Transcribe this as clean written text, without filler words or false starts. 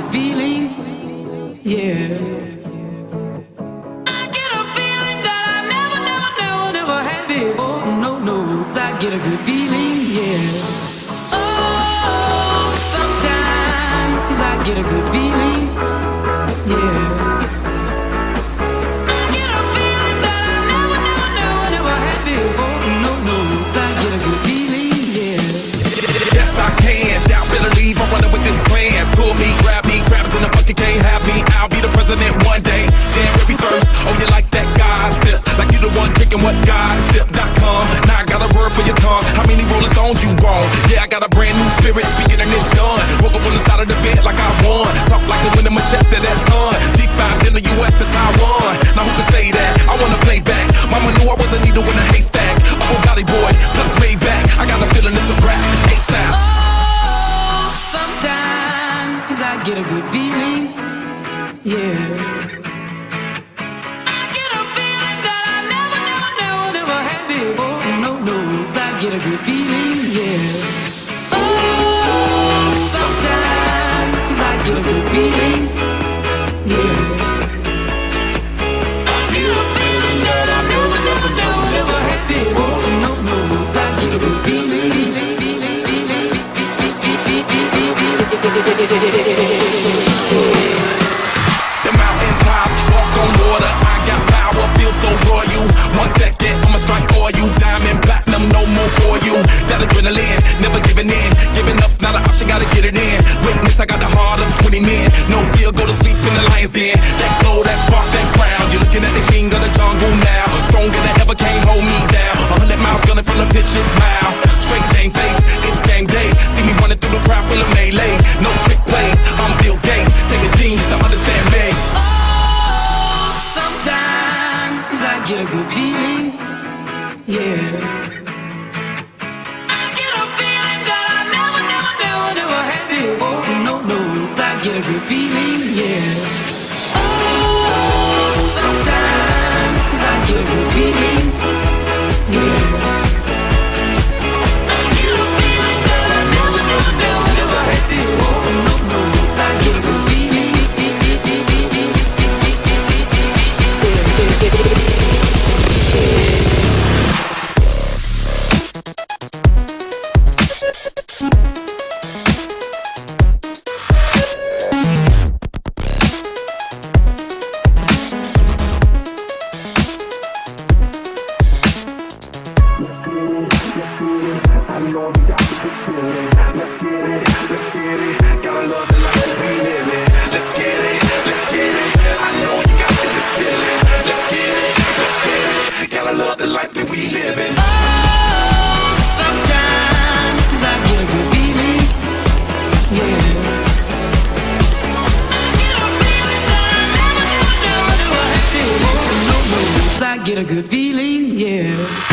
good feeling, yeah. I get a feeling that I never had before. No, I get a good feeling, yeah. Oh, sometimes I get a good feeling, yeah. I get a feeling that I never had before. No, I get a good feeling, yeah. Yes, I can. Doubt, better leave. I'm running with this plan. Pull me, grab us in the bucket, can't have me. I'll be the president one day. January 1st. Oh, you like that gossip? Like you the one drinking what gossip.com. Now I got a word for your tongue. How many Rolling Stones you want? Yeah, I got a brand new spirit speaking and it's done. Woke up on the side of the bed like I won. Talk like the wind in my chest to that sun. G5 in the US to Taiwan. Now who can say that? I wanna play back. Mama knew I was a needle in a haystack. A Bugatti boy, plus Maybach. I got a feeling it's a rap. ASAP. Oh, sometimes I get a good feeling, yeah. I get a feeling that I never had before. No, I get a good feeling, yeah. Oh, sometimes I get a good feeling, yeah. I get a feeling that I never had before. No, I get a good feeling. The mountain top, walk on water. I got power, feel so royal. 1 second, I'ma strike for you. Diamond, platinum, no more for you. That adrenaline, never giving in. Giving up's not an option, gotta get it in. Witness, I got the heart of 20 men. No fear, go to sleep in the lion's den. That glow, that spark, that crown. You're looking at the king of the jungle now. Stronger than ever, can't hold me down. 100 miles gunning from the pitcher's mouth. Straight game face, it's game day. See me running through the crowd full of melee. No trick plays, I'm Bill Gates. Take a genius to understand me. Oh, sometimes I get a good feeling, yeah. I get a feeling that I never had before. No, I get a good feeling, yeah. Oh, sometimes I get a good feeling, yeah. I get a feeling that I never had before. No, I get a good feeling. I know you got to get feeling. Let's get it. Gotta love the life we live in. Let's get it. I know you got to get feeling. Let's get it. Gotta love the life that we live in. Oh, sometimes I get a good feeling, yeah. I get a feeling that I never had before. No, I get a good feeling, yeah.